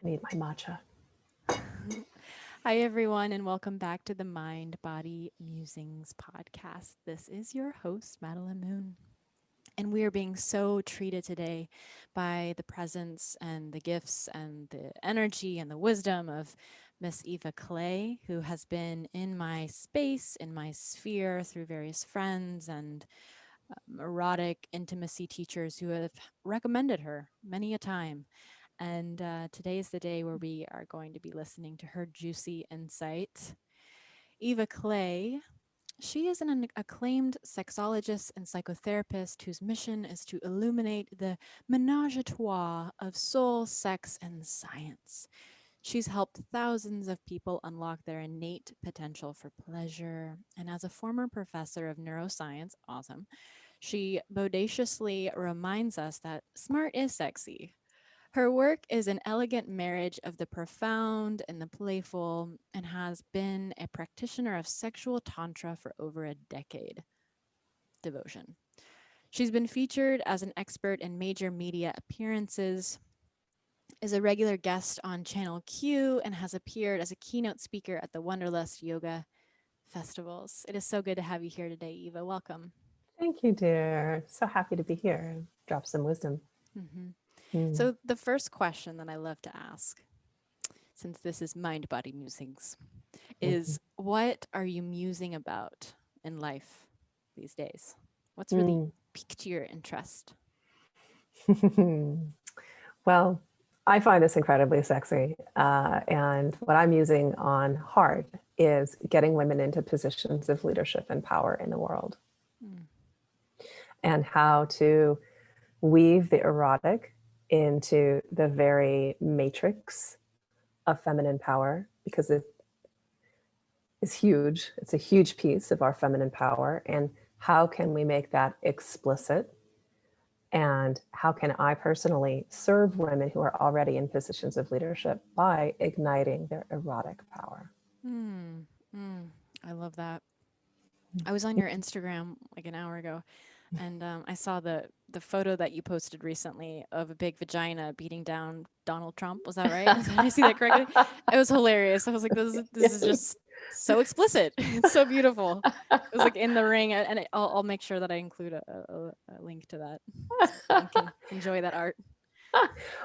I need my matcha. Hi, everyone, and welcome back to the Mind Body Musings podcast. This is your host, Madeline Moon. And we are being so treated today by the presence and the gifts and the energy and the wisdom of Miss Eva Clay, who has been in my space, in my sphere through various friends and erotic intimacy teachers who have recommended her many a time. And today is the day where we are going to be listening to her juicy insight. Eva Clay, she is an acclaimed sexologist and psychotherapist whose mission is to illuminate the menage a trois of soul, sex, and science. She's helped thousands of people unlock their innate potential for pleasure. And as a former professor of neuroscience, awesome, she bodaciously reminds us that smart is sexy. Her work is an elegant marriage of the profound and the playful, and has been a practitioner of sexual tantra for over a decade. Devotion. She's been featured as an expert in major media appearances, is a regular guest on Channel Q, and has appeared as a keynote speaker at the Wanderlust Yoga festivals. It is so good to have you here today, Eva. Welcome. Thank you, dear. So happy to be here. Drop some wisdom. hmm Mm. So, the first question that I love to ask, since this is Mind Body Musings, is what are you musing about in life these days? What's really Mm. piqued your interest? Well, I find this incredibly sexy. And what I'm using on hard is getting women into positions of leadership and power in the world, Mm. and how to weave the erotic into the very matrix of feminine power, because it is huge. It's a huge piece of our feminine power. And how can we make that explicit? And how can I personally serve women who are already in positions of leadership by igniting their erotic power? Mm. Mm. I love that. I was on your Instagram like an hour ago, and I saw the photo that you posted recently of a big vagina beating down Donald Trump. Was that right? Did I see that correctly? It was hilarious. I was like, this is Yes. just so explicit. It's so beautiful. It was like in the ring, and I'll make sure that I include a link to that so everyone can enjoy that art.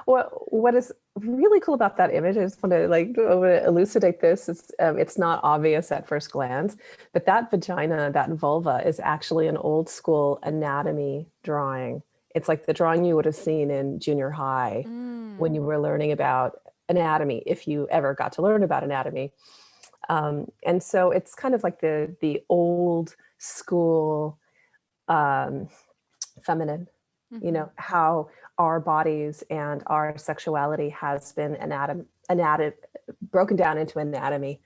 What is really cool about that image, I just want to elucidate this. It's not obvious at first glance, but that vagina, that vulva, is actually an old school anatomy drawing. It's like the drawing you would have seen in junior high when Mm. you were learning about anatomy, if you ever got to learn about anatomy. And so it's kind of like the old school um, feminine, Mm-hmm. how our bodies and our sexuality has been broken down into anatomy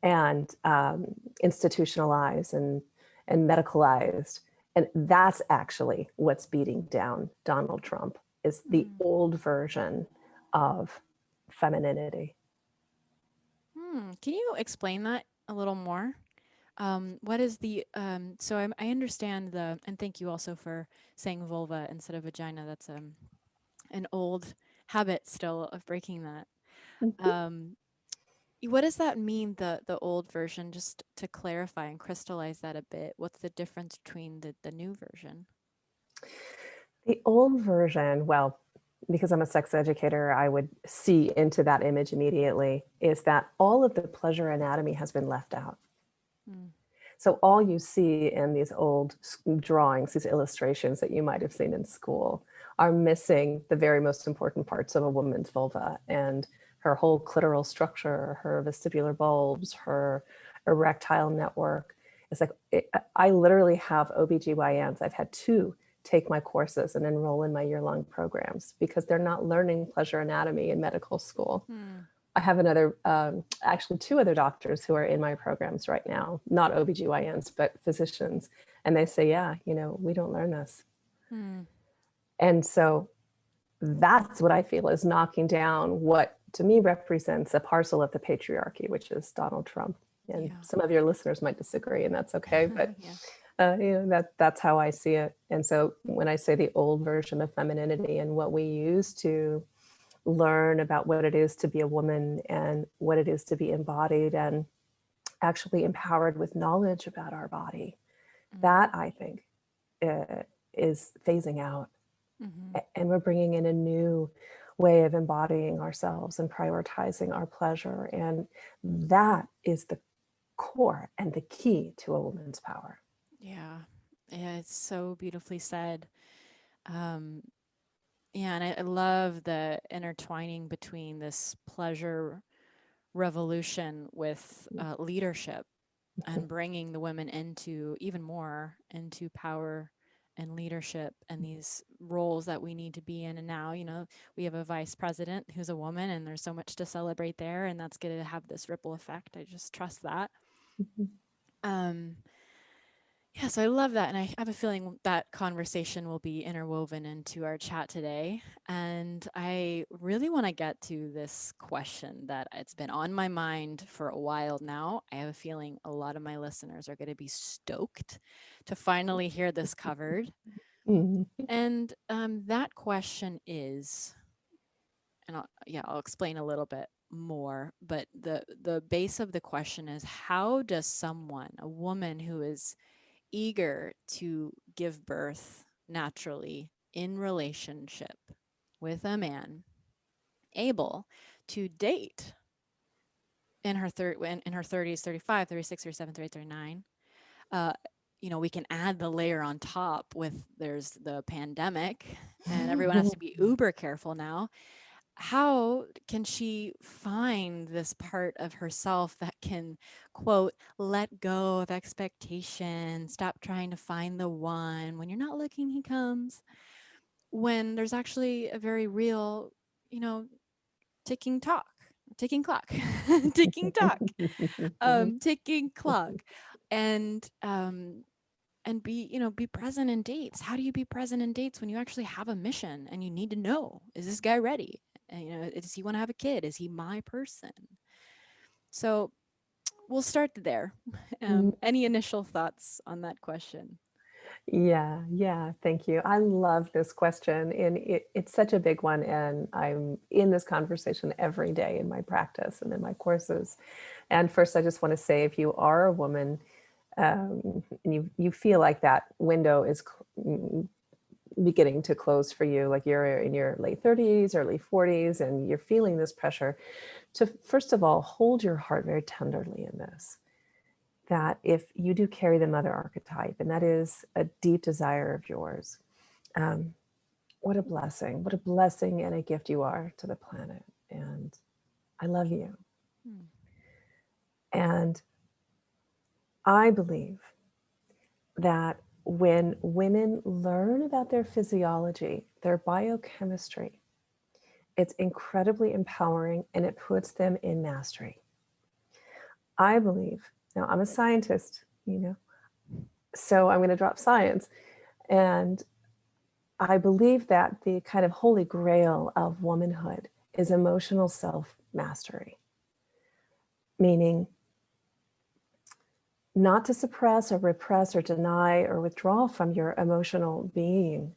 and institutionalized and medicalized. And that's actually what's beating down Donald Trump, is the Mm. old version of femininity. Can you explain that a little more? What is the so I understand the, and thank you also for saying vulva instead of vagina. That's an old habit still of breaking that. Um, what does that mean, the old version? Just to clarify and crystallize that a bit, what's the difference between the new version? The old version, well, because I'm a sex educator, I would see into that image immediately, is that all of the pleasure anatomy has been left out. Mm. So all you see in these old drawings, these illustrations that you might have seen in school, are missing the very most important parts of a woman's vulva and her whole clitoral structure, her vestibular bulbs, her erectile network. It's like I literally have OBGYNs. I've had two take my courses and enroll in my year-long programs because they're not learning pleasure anatomy in medical school. Mm. I have actually two other doctors who are in my programs right now, not OBGYNs, but physicians. And they say, yeah, we don't learn this. Mm. And so that's what I feel is knocking down what to me represents a parcel of the patriarchy, which is Donald Trump. And Yeah. some of your listeners might disagree, and that's okay. But Yeah. that's how I see it. And so when I say the old version of femininity and what we use to learn about what it is to be a woman and what it is to be embodied and actually empowered with knowledge about our body. That, I think, is phasing out. And we're bringing in a new way of embodying ourselves and prioritizing our pleasure. And that is the core and the key to a woman's power. Yeah. Yeah, it's so beautifully said. Yeah, and I love the intertwining between this pleasure revolution with leadership and bringing the women into even more into power and leadership and these roles that we need to be in. And now, we have a vice president who's a woman, and there's so much to celebrate there, and that's going to have this ripple effect. I just trust that. Um, Yeah, so I love that. And I have a feeling that conversation will be interwoven into our chat today. And I really want to get to this question that it's been on my mind for a while now. I have a feeling a lot of my listeners are going to be stoked to finally hear this covered. And that question is, and I'll explain a little bit more, but the base of the question is, how does someone, a woman who is eager to give birth naturally in relationship with a man, able to date in her in her 30s, 35, 36, 37, 38, 39. We can add the layer on top with there's the pandemic and everyone has to be uber careful now. How can she find this part of herself that can, quote, let go of expectation, stop trying to find the one? When you're not looking, he comes. When there's actually a very real, ticking talk, ticking clock, ticking talk, ticking clock, and be present in dates. How do you be present in dates when you actually have a mission and you need to know, is this guy ready? And, does he want to have a kid? Is he my person? So we'll start there. Any initial thoughts on that question? Yeah, thank you. I love this question, and it's such a big one, and I'm in this conversation every day in my practice and in my courses. And first, I just want to say, if you are a woman and you feel like that window is beginning to close for you, like you're in your late 30s, early 40s, and you're feeling this pressure to, first of all, hold your heart very tenderly in this. That if you do carry the mother archetype, and that is a deep desire of yours, what a blessing and a gift you are to the planet. And I love you. And I believe that when women learn about their physiology, their biochemistry, it's incredibly empowering and it puts them in mastery. I believe, now I'm a scientist, so I'm going to drop science. And I believe that the kind of holy grail of womanhood is emotional self-mastery, meaning not to suppress or repress or deny or withdraw from your emotional being,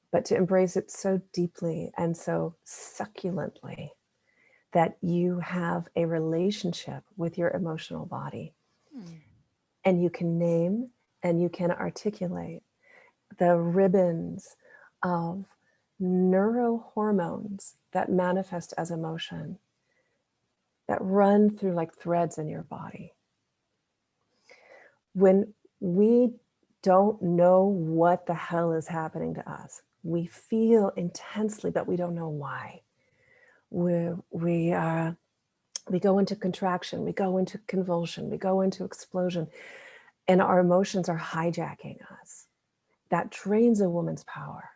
but to embrace it so deeply and so succulently that you have a relationship with your emotional body. And you can name and you can articulate the ribbons of neurohormones that manifest as emotion, that run through like threads in your body. When we don't know what the hell is happening to us, we feel intensely, but we don't know why. We go into contraction, we go into convulsion, we go into explosion, and our emotions are hijacking us. That drains a woman's power.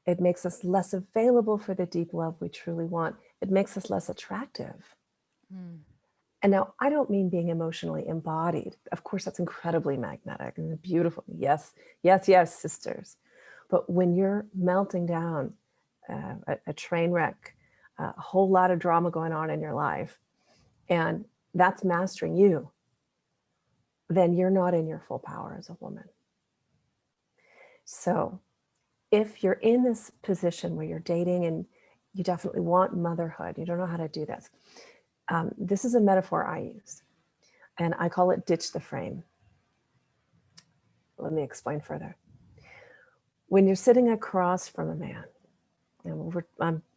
It makes us less available for the deep love we truly want. It makes us less attractive. And now I don't mean being emotionally embodied. Of course, that's incredibly magnetic and beautiful. Yes, sisters. But when you're melting down a train wreck, a whole lot of drama going on in your life, and that's mastering you, then you're not in your full power as a woman. So if you're in this position where you're dating and You definitely want motherhood. You don't know how to do this. This is a metaphor I use, and I call it ditch the frame. Let me explain further. When you're sitting across from a man, and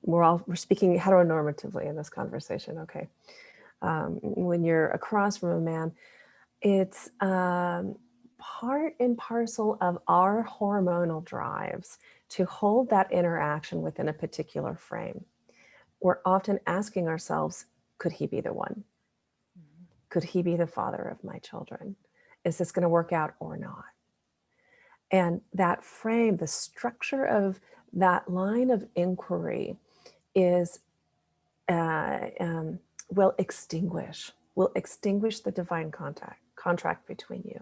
we're speaking heteronormatively in this conversation, okay? When you're across from a man, it's part and parcel of our hormonal drives to hold that interaction within a particular frame. We're often asking ourselves, could he be the one? Could he be the father of my children? Is this going to work out or not? And that frame, the structure of that line of inquiry is will extinguish the divine contract between you.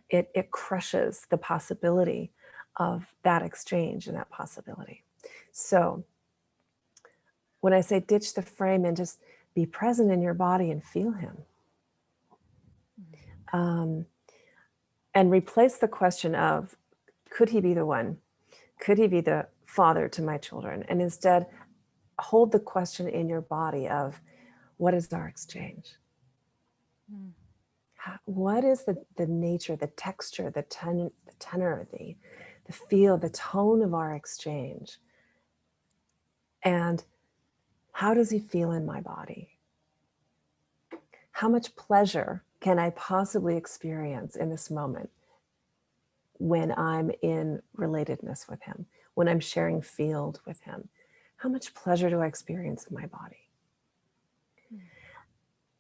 It crushes the possibility of that exchange and that possibility. So when I say ditch the frame and just be present in your body and feel him, and replace the question of, could he be the one? Could he be the father to my children? And instead, hold the question in your body of, what is our exchange? What is the nature, the texture, the tenor, the feel, the tone of our exchange? And how does he feel in my body? How much pleasure can I possibly experience in this moment when I'm in relatedness with him, when I'm sharing field with him? How much pleasure do I experience in my body?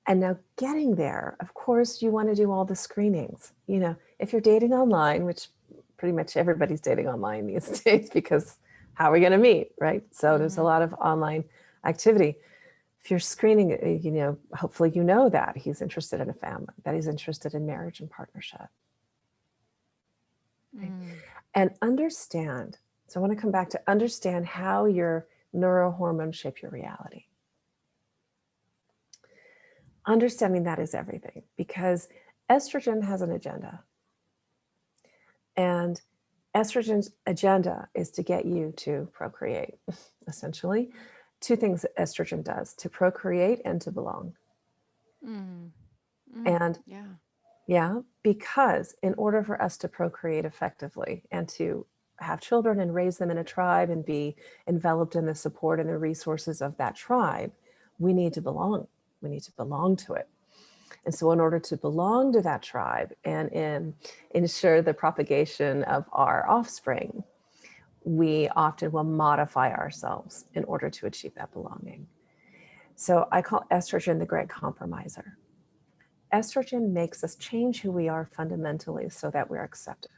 And now getting there, of course, you want to do all the screenings. You know, if you're dating online, which pretty much everybody's dating online these days, because how are we going to meet, right? So there's a lot of online activity. If you're screening, you know, hopefully you know that he's interested in a family, that he's interested in marriage and partnership. Right? And understand, so I want to come back to understand how your neurohormones shape your reality. Understanding that is everything, because estrogen has an agenda. And estrogen's agenda is to get you to procreate, essentially. Two things that estrogen does: to procreate and to belong. And because in order for us to procreate effectively and to have children and raise them in a tribe and be enveloped in the support and the resources of that tribe, we need to belong. We need to belong to it. And so in order to belong to that tribe and ensure the propagation of our offspring, we often will modify ourselves in order to achieve that belonging. So I call estrogen the great compromiser. Estrogen makes us change who we are fundamentally so that we're accepted.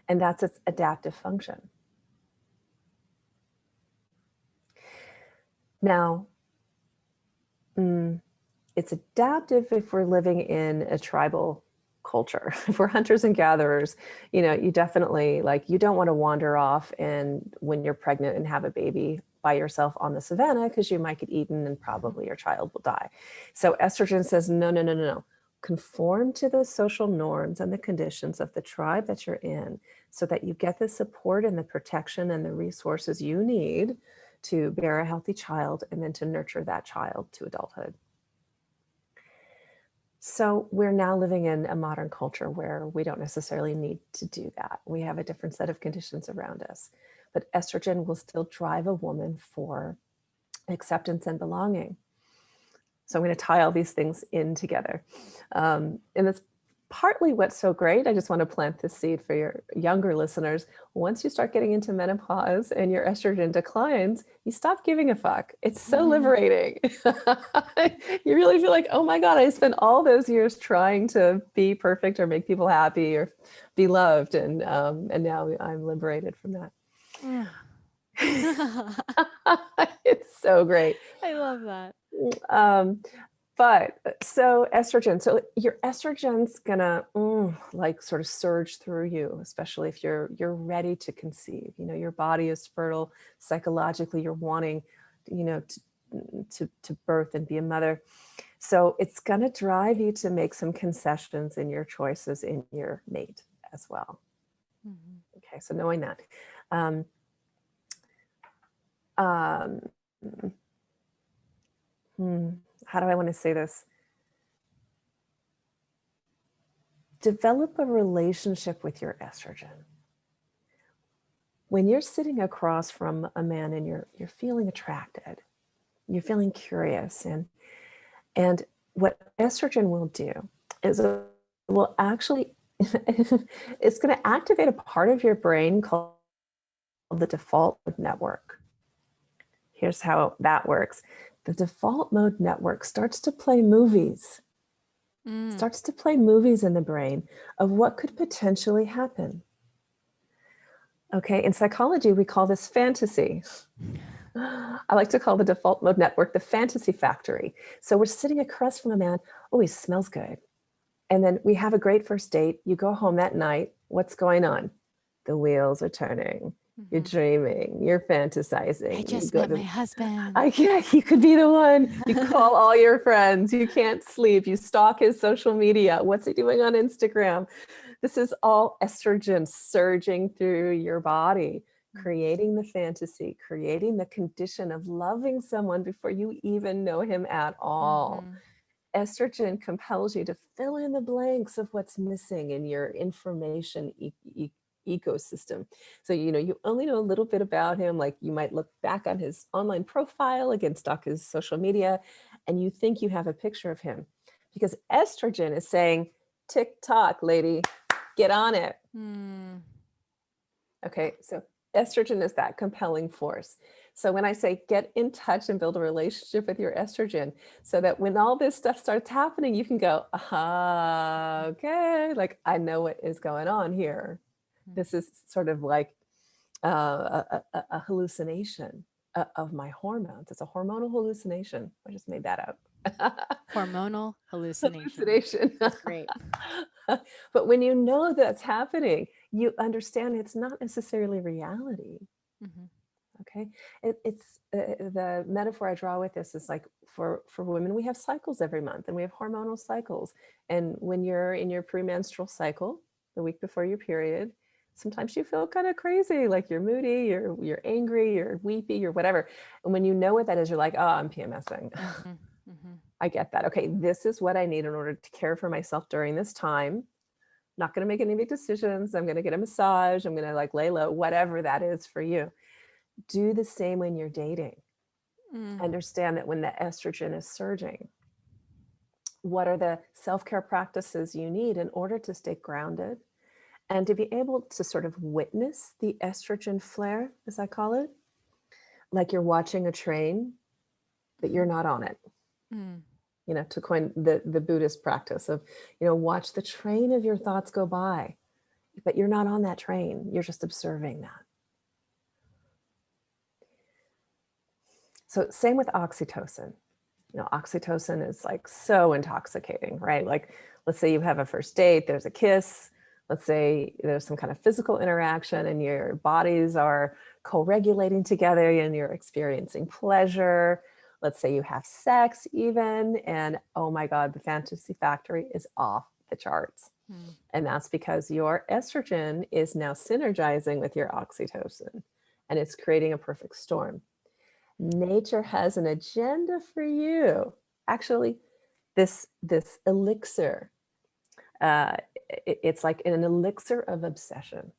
And that's its adaptive function. Now, it's adaptive if we're living in a tribal culture. If we're hunters and gatherers, you know, you definitely, like, you don't want to wander off and when you're pregnant and have a baby by yourself on the savannah, because you might get eaten and probably your child will die. So estrogen says, no. Conform to the social norms and the conditions of the tribe that you're in so that you get the support and the protection and the resources you need to bear a healthy child and then to nurture that child to adulthood. So we're now living in a modern culture where we don't necessarily need to do that. We have a different set of conditions around us, but estrogen will still drive a woman for acceptance and belonging. So I'm going to tie all these things in together. And that's partly what's so great. I just want to plant this seed for your younger listeners. Once you start getting into menopause and your estrogen declines, you stop giving a fuck. It's so liberating. You really feel like, oh my God, I spent all those years trying to be perfect or make people happy or be loved. And now I'm liberated from that. It's so great. I love that. But so estrogen, so your estrogen's gonna like sort of surge through you, especially if you're ready to conceive. You know, your body is fertile psychologically. You're wanting, you know, to birth and be a mother. So it's gonna drive you to make some concessions in your choices in your mate as well. Okay, so knowing that. um, how do I want to say this? Develop a relationship with your estrogen. When you're sitting across from a man and you're feeling attracted, you're feeling curious, and what estrogen will do is it will actually it's going to activate a part of your brain called the default mode network. Here's how that works. The default mode network starts to play movies. Starts to play movies in the brain of what could potentially happen. Okay, in psychology, we call this fantasy. I like to call the default mode network the fantasy factory. So we're sitting across from a man. Oh, he smells good. And then we have a great first date. You go home that night. What's going on? The wheels are turning. You're dreaming. You're fantasizing. I just met my husband. Yeah, he could be the one. You call all your friends. You can't sleep. You stalk his social media. What's he doing on Instagram? This is all estrogen surging through your body, creating the fantasy, creating the condition of loving someone before you even know him at all. Estrogen compels you to fill in the blanks of what's missing in your information ecosystem. So, you only know a little bit about him. Like, you might look back on his online profile, again, stalk his social media, and you think you have a picture of him because estrogen is saying, tick-tock, lady, get on it. Okay, so estrogen is that compelling force. So when I say get in touch and build a relationship with your estrogen, so that when all this stuff starts happening, you can go, okay, like I know what is going on here. This is sort of like a hallucination of my hormones. It's a hormonal hallucination. I just made that up. Hormonal hallucination. Great. But when you know that's happening, you understand it's not necessarily reality. Okay, it's the metaphor I draw with this is like for women, we have cycles every month, and we have hormonal cycles. And when you're in your premenstrual cycle, the week before your period, sometimes you feel kind of crazy, like you're moody, you're angry, you're weepy, you're whatever. And when you know what that is, you're like, oh, I'm PMSing. I get that. Okay, this is what I need in order to care for myself during this time. Not going to make any big decisions. I'm going to get a massage. I'm going to like lay low, whatever that is for you. Do the same when you're dating. Understand that when the estrogen is surging, what are the self-care practices you need in order to stay grounded and to be able to sort of witness the estrogen flare, as I call it, like you're watching a train, but you're not on it. To coin the Buddhist practice of, watch the train of your thoughts go by, but you're not on that train. You're just observing that. So same with oxytocin. Oxytocin is like so intoxicating, right? Like, let's say you have a first date, there's a kiss, let's say there's some kind of physical interaction and your bodies are co-regulating together and you're experiencing pleasure. Let's say you have sex even, and oh my God, the fantasy factory is off the charts. And that's because your estrogen is now synergizing with your oxytocin and it's creating a perfect storm. Nature has an agenda for you. Actually, this elixir, it's like an elixir of obsession.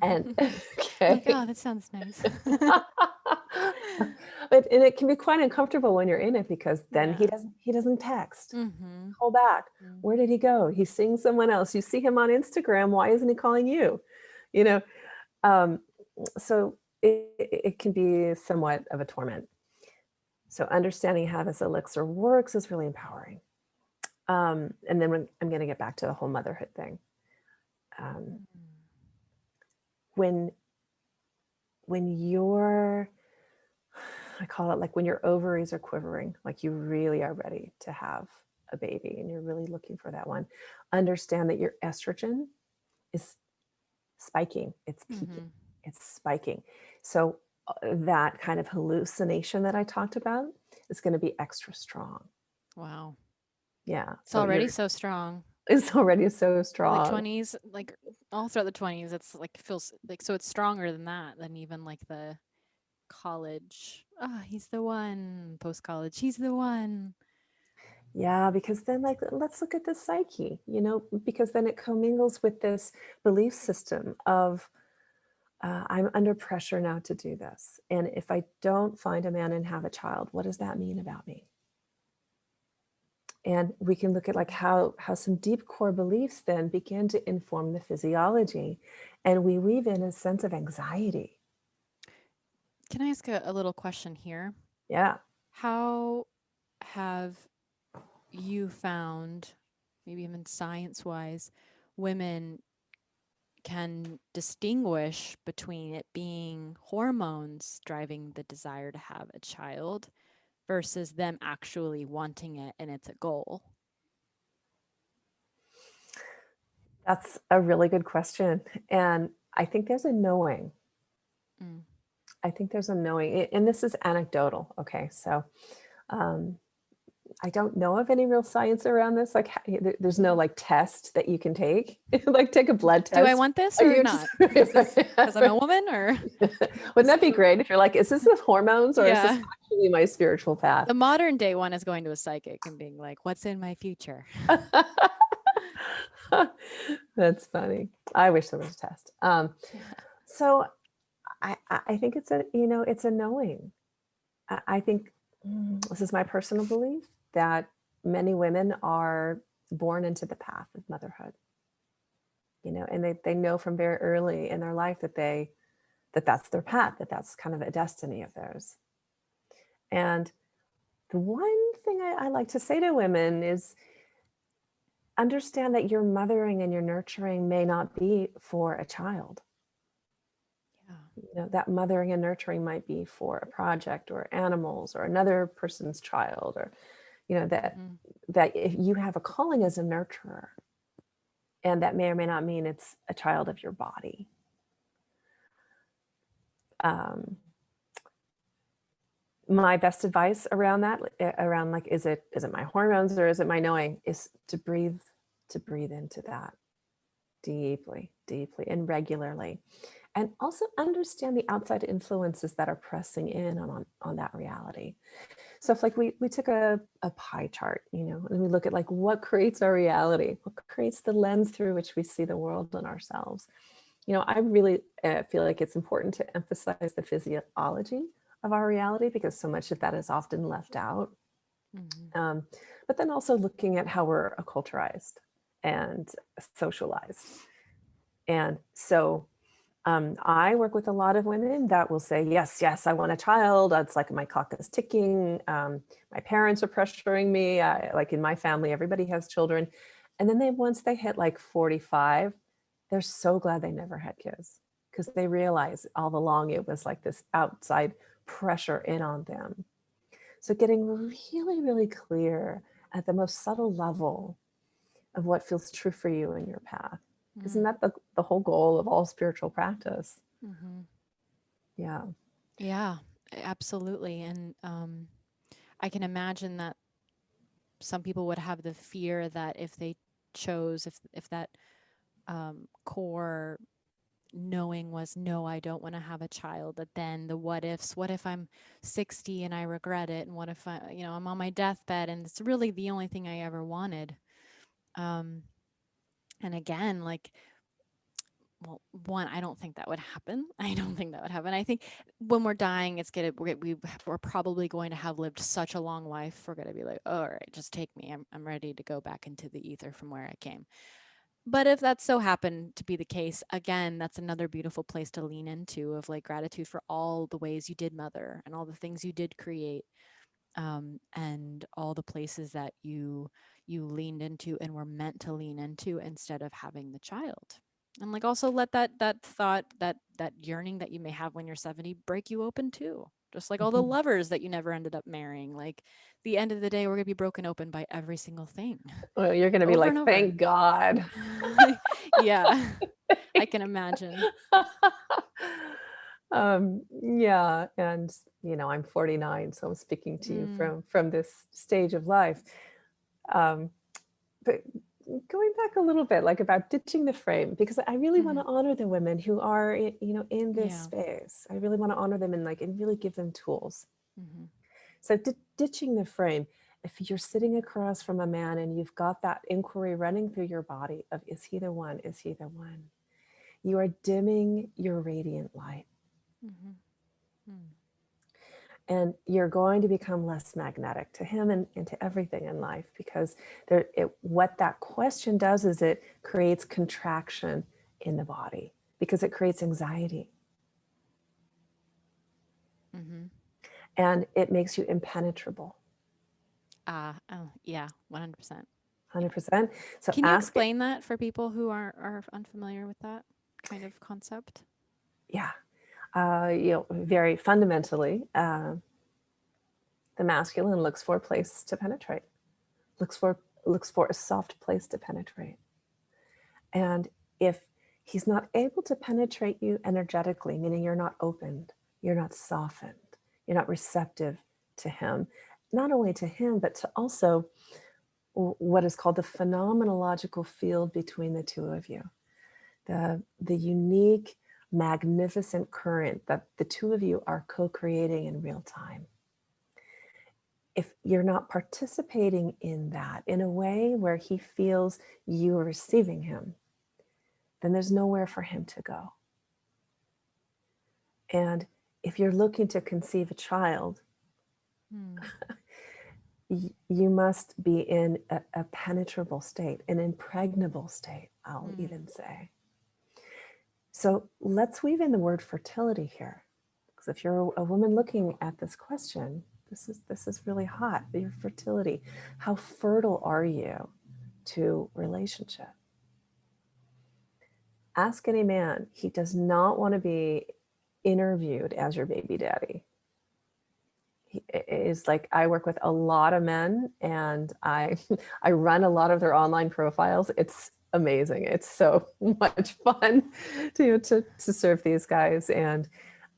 And okay, like, oh, that sounds nice. But and it can be quite uncomfortable when you're in it because then he doesn't text. Call back. Where did he go? He's seeing someone else. You see him on Instagram. Why isn't he calling you? So it can be somewhat of a torment. So understanding how this elixir works is really empowering. And then I'm going to get back to the whole motherhood thing. When you're, I call it like when your ovaries are quivering, like you really are ready to have a baby and you're really looking for that one, understand that your estrogen is spiking. It's peaking. It's spiking. So that kind of hallucination that I talked about is going to be extra strong. Wow. Yeah. It's already so strong. It's already so strong. Like 20s, like all throughout the 20s, it's like feels like so it's stronger than that, than even like the college, he's the one. Post college, he's the one. Yeah, because then, like, let's look at the psyche, because then it commingles with this belief system of I'm under pressure now to do this. And if I don't find a man and have a child, what does that mean about me? And we can look at like how some deep core beliefs then begin to inform the physiology. And we weave in a sense of anxiety. Can I ask a little question here? Yeah. How have you found, maybe even science wise, women can distinguish between it being hormones driving the desire to have a child versus them actually wanting it and it's a goal? That's a really good question. And I think there's a knowing. I think there's a knowing. And this is anecdotal. Okay. So I don't know of any real science around this. Like, there's no like test that you can take, like take a blood test. Do I want this or not? Because I'm a woman, or wouldn't that be great if you're like, is this the hormones or is this actually my spiritual path? The modern day one is going to a psychic and being like, what's in my future? That's funny. I wish there was a test. So I think it's it's a knowing. I think this is my personal belief that many women are born into the path of motherhood, and they know from very early in their life that that's their path, that's kind of a destiny of theirs. And the one thing I like to say to women is understand that your mothering and your nurturing may not be for a child. That mothering and nurturing might be for a project or animals or another person's child, or that if you have a calling as a nurturer, and that may or may not mean it's a child of your body. My best advice around that, around like, is it my hormones or is it my knowing, is to breathe into that deeply and regularly. And also understand the outside influences that are pressing in on that reality. So if like we took a pie chart, and we look at like what creates our reality, what creates the lens through which we see the world and ourselves. I really feel like it's important to emphasize the physiology of our reality because so much of that is often left out. But then also looking at how we're acculturized and socialized. And so I work with a lot of women that will say, yes, I want a child. It's like my clock is ticking. My parents are pressuring me. Like in my family, everybody has children. And then once they hit like 45, they're so glad they never had kids because they realize all along it was like this outside pressure in on them. So getting really, really clear at the most subtle level of what feels true for you in your path. Isn't that the whole goal of all spiritual practice? Yeah, absolutely. And I can imagine that some people would have the fear that if they chose, if that core knowing was, no, I don't want to have a child, that then the what ifs, what if I'm 60 and I regret it? And what if I'm on my deathbed and it's really the only thing I ever wanted? And again, like, well, one, I don't think that would happen. I think when we're dying, we're probably going to have lived such a long life. We're going to be like, all right, just take me. I'm ready to go back into the ether from where I came. But if that so happened to be the case, again, that's another beautiful place to lean into, of like gratitude for all the ways you did mother and all the things you did create, and all the places that you leaned into and were meant to lean into instead of having the child. And like also let that thought, that yearning that you may have when you're 70 break you open too. Just like all the lovers that you never ended up marrying. Like, the end of the day, we're gonna be broken open by every single thing. Well, you're gonna be like, thank God. Yeah, I can imagine. Yeah, and I'm 49, so I'm speaking to you from this stage of life. But going back a little bit, like about ditching the frame, because I really want to Mm-hmm. honor the women who are, in this Yeah. space. I really want to honor them and really give them tools. Mm-hmm. So ditching the frame, if you're sitting across from a man and you've got that inquiry running through your body of, is he the one? Is he the one? You are dimming your radiant light. Mm-hmm. Mm. And you're going to become less magnetic to him and to everything in life, because what that question does is it creates contraction in the body, because it creates anxiety, Mm-hmm. and it makes you impenetrable. Oh, yeah, 100%. Yeah. 100%. So Can you ask it. explain that for people who are unfamiliar with that kind of concept? Yeah. Very fundamentally, the masculine looks for a place to penetrate, looks for looks for a soft place to penetrate. And if he's not able to penetrate you energetically, meaning you're not opened, you're not softened, you're not receptive to him, not only to him, but to also what is called the phenomenological field between the two of you, the unique, magnificent current that the two of you are co-creating in real time. If you're not participating in that in a way where he feels you are receiving him, then there's nowhere for him to go. And if you're looking to conceive a child, Mm. you must be in a penetrable state, an impregnable state, I'll Mm. even say. So let's weave in the word fertility here. Because if you're a woman looking at this question, this is really hot. Your fertility. How fertile are you to relationship? Ask any man. He does not want to be interviewed as your baby daddy. He is like, I work with a lot of men, and I I run a lot of their online profiles. It's amazing. It's so much fun to serve these guys, and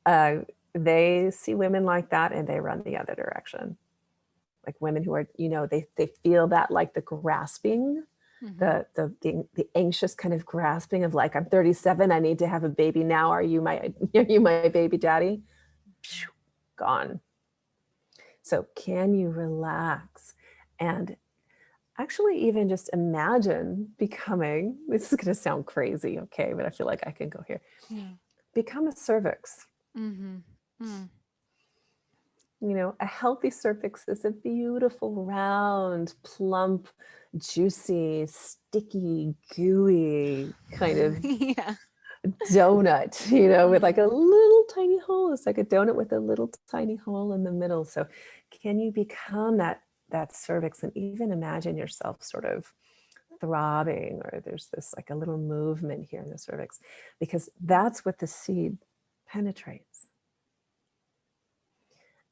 uh, they see women like that and they run the other direction. Like women who are, they feel that, like the grasping, Mm-hmm. the anxious kind of grasping of like, I'm 37, I need to have a baby now. Are you my baby daddy? Gone. So can you relax and actually even just imagine becoming, this is going to sound crazy, okay, but I feel like I can go here. Yeah. Become a cervix. Mm-hmm. Mm. A healthy cervix is a beautiful, round, plump, juicy, sticky, gooey kind of Yeah. donut, with like a Mm. little tiny hole. It's like a donut with a little tiny hole in the middle. So can you become that cervix and even imagine yourself sort of throbbing, or there's this like a little movement here in the cervix, because that's what the seed penetrates.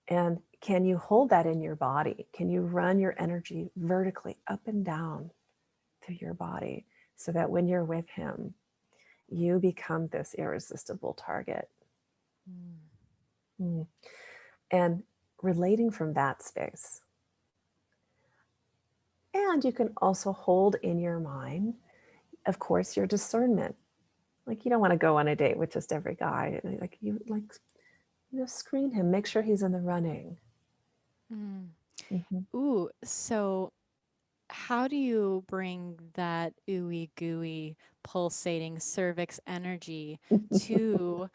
And can you hold that in your body? Can you run your energy vertically up and down through your body so that when you're with him, you become this irresistible target? Mm. Mm. And relating from that space. And you can also hold in your mind, of course, your discernment. Like, you don't want to go on a date with just every guy. Like, screen him, make sure he's in the running. Mm. Mhm. Ooh, so how do you bring that ooey gooey pulsating cervix energy to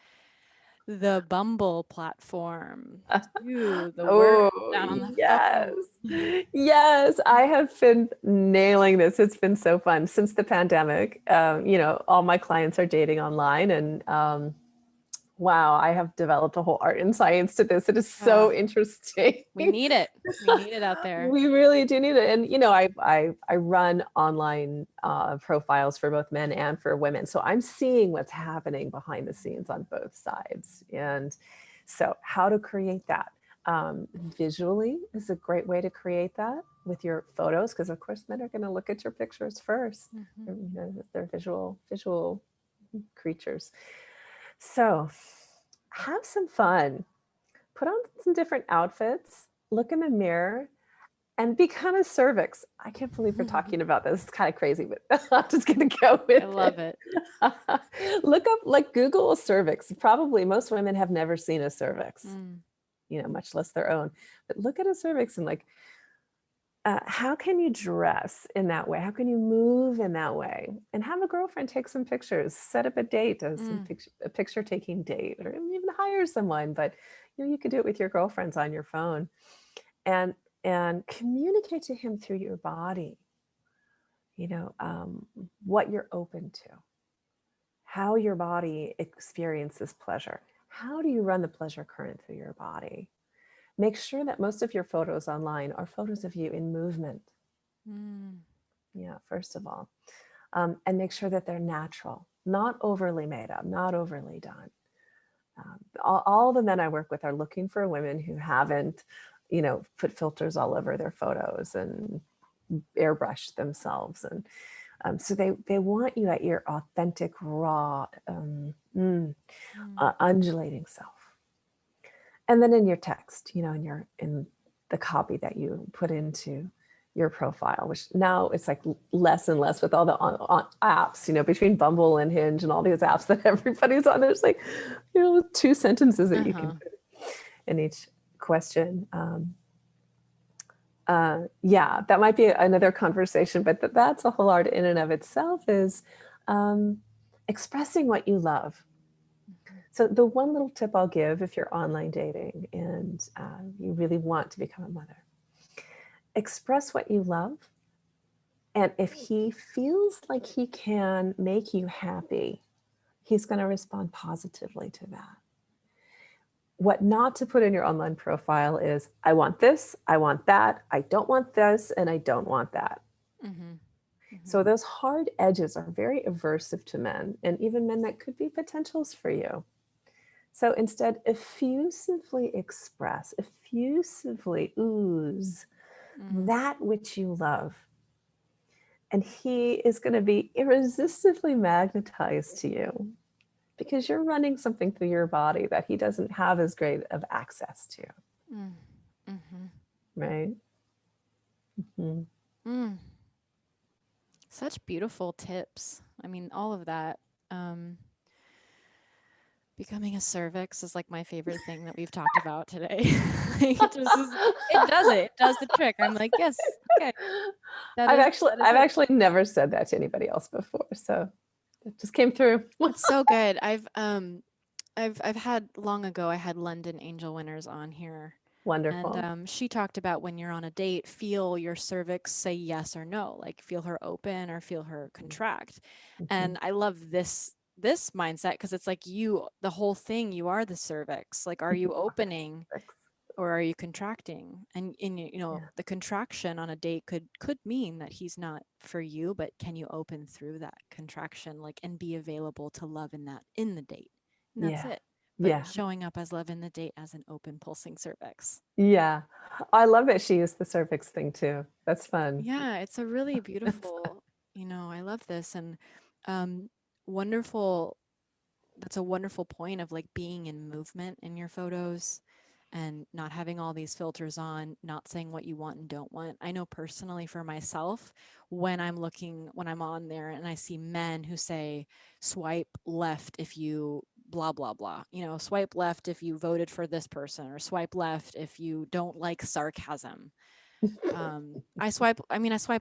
the Bumble platform, to the work Oh, down on the yes. phone? Yes, I have been nailing this. It's been so fun since the pandemic. All my clients are dating online, and wow, I have developed a whole art and science to this. It is Uh, so interesting. we need it. We need it out there. We really do need it. And I run online profiles for both men and for women, so I'm seeing what's happening behind the scenes on both sides. And so, how to create that visually is a great way to create that with your photos, because of course men are going to look at your pictures first. Mm-hmm. They're visual creatures. So, have some fun. Put on some different outfits. Look in the mirror and become a cervix. I can't believe we're talking about this. It's kind of crazy, but I'm just going to go with I love it. Look up, like Google a cervix. Probably most women have never seen a cervix, Mm. much less their own. But look at a cervix and like, how can you dress in that way? How can you move in that way? And have a girlfriend take some pictures, set up a date, a picture taking date, or even hire someone. But you could do it with your girlfriends on your phone, and communicate to him through your body. What you're open to, how your body experiences pleasure. How do you run the pleasure current through your body? Make sure that most of your photos online are photos of you in movement. Yeah, first of all. And make sure that they're natural, not overly made up, not overly done. All the men I work with are looking for women who haven't, put filters all over their photos and airbrushed themselves. And so they want you at your authentic, raw, undulating self. And then in your text, in the copy that you put into your profile, which now it's like less and less with all the on apps, between Bumble and Hinge and all these apps that everybody's on. There's like, 2 sentences that you can put in each question. Yeah, that might be another conversation, but that's a whole art in and of itself, is expressing what you love. So the one little tip I'll give if you're online dating and you really want to become a mother, express what you love. And if he feels like he can make you happy, he's going to respond positively to that. What not to put in your online profile is, I want this, I want that, I don't want this, and I don't want that. So those hard edges are very aversive to men, and even men that could be potentials for you. So instead, effusively express, effusively ooze that which you love. And he is going to be irresistibly magnetized to you because you're running something through your body that he doesn't have as great of access to. Right? Such beautiful tips. I mean, all of that. Becoming a cervix is like my favorite thing that we've talked about today. It does the trick. I'm like, yes, okay. I've actually never said that to anybody else before, so it just came through. It's so good. I've had long ago. I had London Angel Winners on here. Wonderful. And she talked about when you're on a date, feel your cervix say yes or no, like feel her open or feel her contract. And I love this mindset because it's like the whole thing, you are the cervix. Like, are you opening or are you contracting? And the contraction on a date could mean that he's not for you, but can you open through that contraction, like, and be available to love in the date? And that's it. But showing up as love in the date as an open pulsing cervix. Yeah. I love that she used the cervix thing too. That's fun. Yeah, it's a really beautiful, I love this. And wonderful. That's a wonderful point of like being in movement in your photos and not having all these filters on, not saying what you want and don't want. I know personally for myself, when I'm on there and I see men who say, swipe left if you blah, blah, blah, swipe left if you voted for this person, or swipe left if you don't like sarcasm. I swipe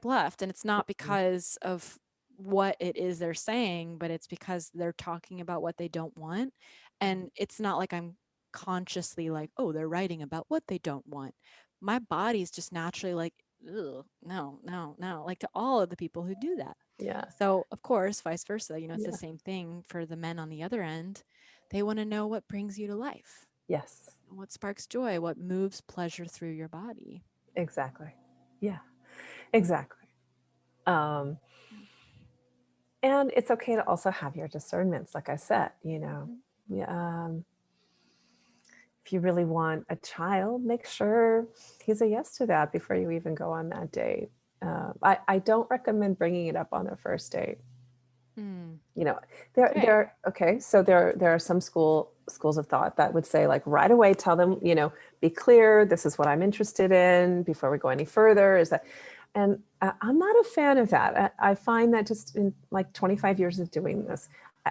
left, and it's not because of what it is they're saying, but it's because they're talking about what they don't want. And it's not like I'm consciously like, oh, they're writing about what they don't want. My body's just naturally like, ugh, no, like to all of the people who do that. Yeah. So of course, vice versa, it's the same thing for the men on the other end. They want to know what brings you to life. Yes. What sparks joy, what moves pleasure through your body. Exactly. Yeah, exactly. And it's okay to also have your discernments, like I said, if you really want a child, make sure he's a yes to that before you even go on that date. I don't recommend bringing it up on the first date. Mm. You know, Okay. there are some schools of thought that would say, like, right away tell them, be clear, this is what I'm interested in before we go any further. Is that, and I'm not a fan of that. I find that just in like 25 years of doing this,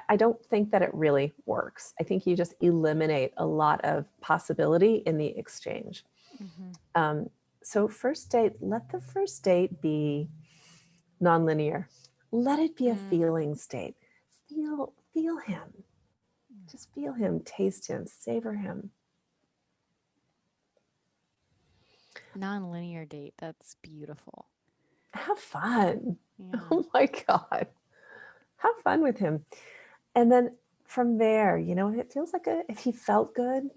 I don't think that it really works. I think you just eliminate a lot of possibility in the exchange. Mm-hmm. So first date, let the first date be nonlinear. Let it be a feeling state. Feel him. Just feel him, taste him, savor him. Non-linear date. That's beautiful. Have fun. Yeah. Oh my God. Have fun with him. And then from there, if it feels like if he felt good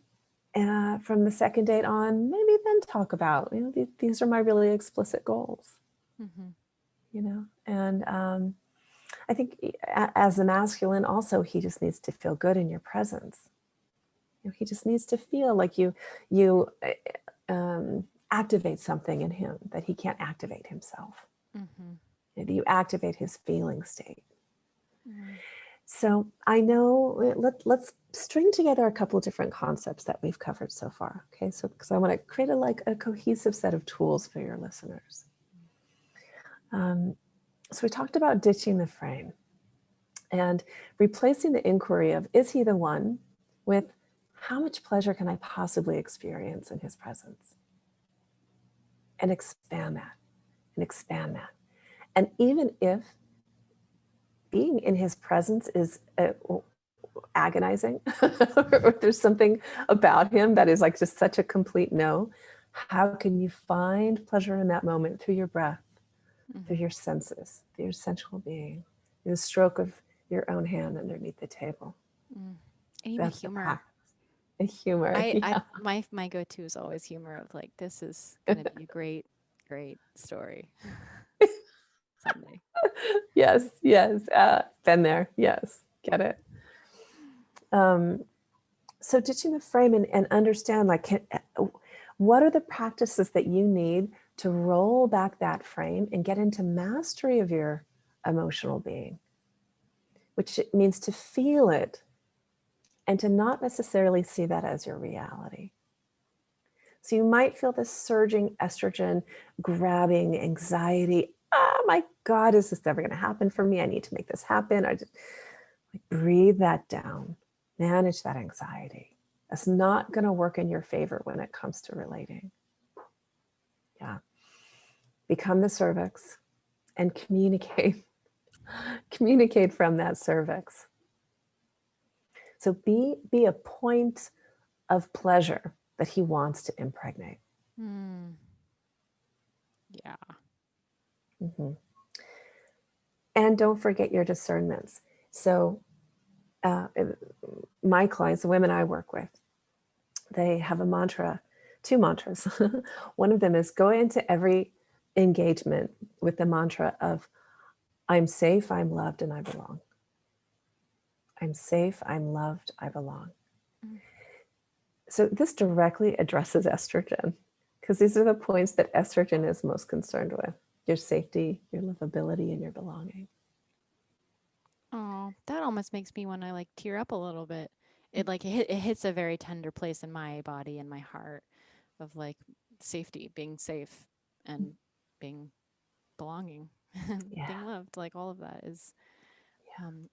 from the second date on, maybe then talk about, these are my really explicit goals, Mm-hmm. And I think as a masculine also, he just needs to feel good in your presence. He just needs to feel like you activate something in him that he can't activate himself. Mm-hmm. You activate his feeling state. Mm-hmm. So I know, let's string together a couple of different concepts that we've covered so far. Okay, so because I want to create a cohesive set of tools for your listeners. So we talked about ditching the frame and replacing the inquiry of, is he the one, with how much pleasure can I possibly experience in his presence? And expand that, and expand that. And even if being in his presence is agonizing, or there's something about him that is like just such a complete no, how can you find pleasure in that moment through your breath, through your senses, through your sensual being, through the stroke of your own hand underneath the table? And even That's the humor. practice. And humor. I my go-to is always humor of like, this is gonna be a great story someday. Yes. Been there. Yes. Get it. So ditching the frame and understand, like, what are the practices that you need to roll back that frame and get into mastery of your emotional being, which means to feel it and to not necessarily see that as your reality. So you might feel this surging estrogen, grabbing anxiety. Oh my God, is this ever going to happen for me? I need to make this happen. I just breathe that down, manage that anxiety. That's not going to work in your favor when it comes to relating. Yeah. Become the cervix and communicate. Communicate from that cervix. So be a point of pleasure that he wants to impregnate. Yeah. Mm-hmm. And don't forget your discernments. So my clients, the women I work with, they have a mantra, two mantras. One of them is go into every engagement with the mantra of, I'm safe, I'm loved, and I belong. I'm safe, I'm loved, I belong. So this directly addresses estrogen, because these are the points that estrogen is most concerned with: your safety, your livability, and your belonging. Oh, that almost makes me want to like tear up a little bit. It hits a very tender place in my body and my heart of like safety, being safe, and being belonging and Yeah. being loved. Like all of that is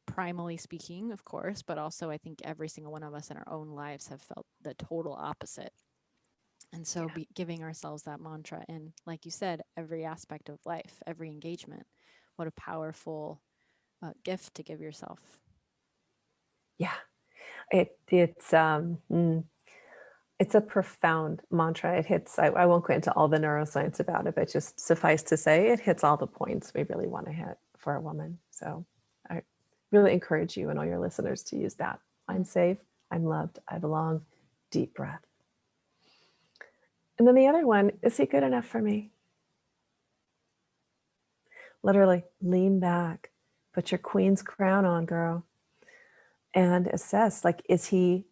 primally speaking, of course, but also I think every single one of us in our own lives have felt the total opposite. And so giving ourselves that mantra in, like you said, every aspect of life, every engagement, what a powerful gift to give yourself. Yeah. It's a profound mantra. It hits, I won't go into all the neuroscience about it, but just suffice to say, it hits all the points we really want to hit for a woman. So I really encourage you and all your listeners to use that. I'm safe, I'm loved, I belong. Deep breath. And then the other one, is he good enough for me? Literally lean back, put your queen's crown on, girl, and assess, like, is he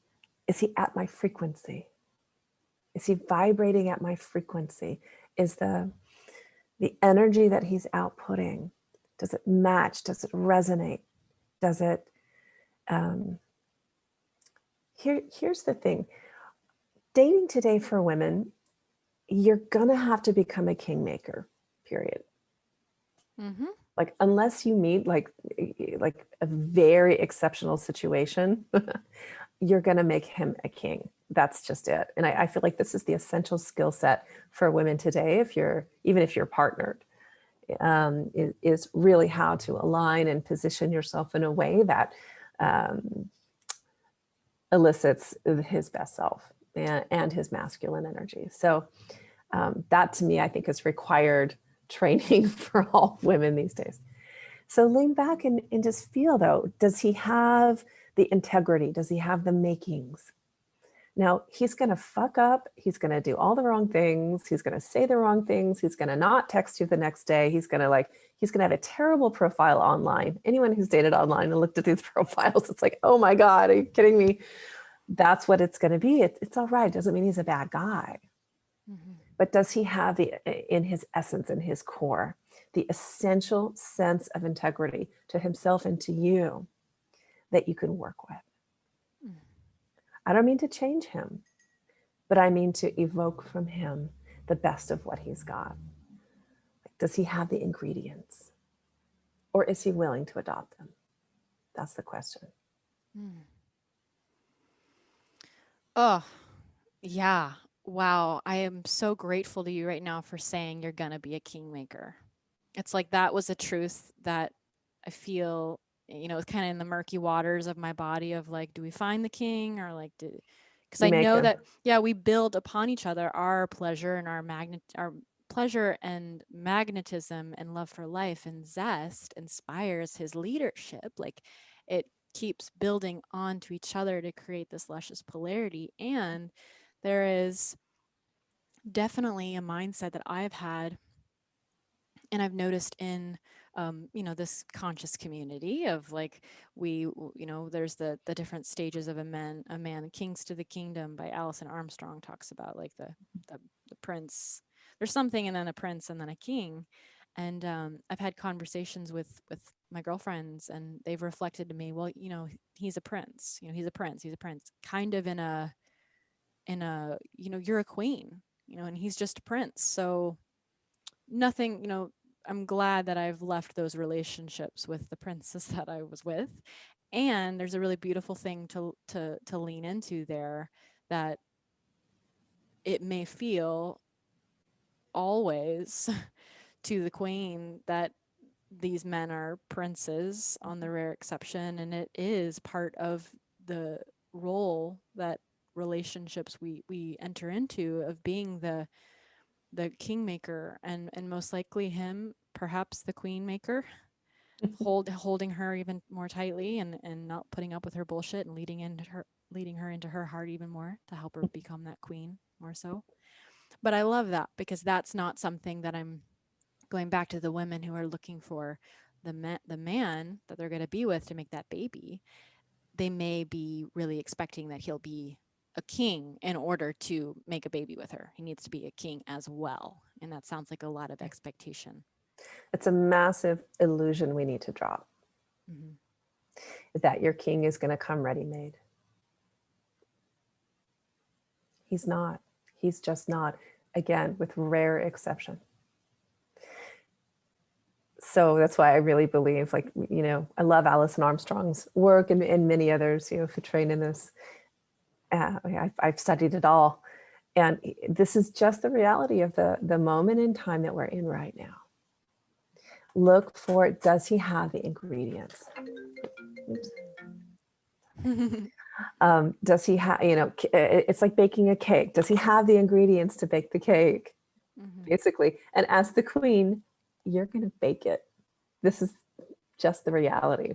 at my frequency? Is he vibrating at my frequency? Is the energy that he's outputting, does it match? Does it resonate? Does it, here's the thing. Dating today for women, you're gonna have to become a kingmaker, period. Mm-hmm. Like, unless you meet like a very exceptional situation, you're gonna make him a king. That's just it. And I feel like this is the essential skill set for women today, even if you're partnered, is really how to align and position yourself in a way that elicits his best self and his masculine energy. So that to me, I think is required training for all women these days. So lean back and just feel, though, does he have the integrity? Does he have the makings? Now, he's going to fuck up. He's going to do all the wrong things. He's going to say the wrong things. He's going to not text you the next day. He's going to have a terrible profile online. Anyone who's dated online and looked at these profiles, it's like, oh my God, are you kidding me? That's what it's going to be. It's all right. Doesn't mean he's a bad guy. Mm-hmm. But does he have in his essence, in his core, the essential sense of integrity to himself and to you that you can work with? Mm. I don't mean to change him, but I mean to evoke from him the best of what he's got. Does he have the ingredients? Or is he willing to adopt them? That's the question. Mm. Oh, yeah. Wow. I am so grateful to you right now for saying you're going to be a kingmaker. It's like that was a truth that I feel, it's kind of in the murky waters of my body of like, do we find the king or like, because I know that, yeah, we build upon each other our pleasure and our pleasure and magnetism and love for life and zest inspires his leadership. Like it keeps building onto each other to create this luscious polarity. And there is definitely a mindset that I've had and I've noticed in this conscious community of like there's the different stages of a man, Kings to the Kingdom by Alison Armstrong talks about like the prince, there's something and then a prince and then a king. And I've had conversations with my girlfriends and they've reflected to me, well, he's a prince, he's a prince, kind of in a you're a queen, and he's just a prince. So nothing, I'm glad that I've left those relationships with the princes that I was with. And there's a really beautiful thing to lean into there, that it may feel always to the queen that these men are princes on the rare exception. And it is part of the role that relationships we enter into of being the kingmaker and most likely him, perhaps the queen maker, holding her even more tightly and not putting up with her bullshit and leading her into her heart even more to help her become that queen more so. But I love that because that's not something that I'm going back to the women who are looking for the man that they're going to be with to make that baby. They may be really expecting that he'll be a king in order to make a baby with her. He needs to be a king as well. And that sounds like a lot of expectation. It's a massive illusion we need to drop. Mm-hmm. That your king is going to come ready-made. He's not. He's just not. Again, with rare exception. So that's why I really believe, like, I love Alison Armstrong's work and many others, who train in this. I've studied it all. And this is just the reality of the moment in time that we're in right now. Look for, does he have the ingredients? Does he have, it's like baking a cake. Does he have the ingredients to bake the cake? Mm-hmm. Basically. And as the queen, you're going to bake it. This is just the reality.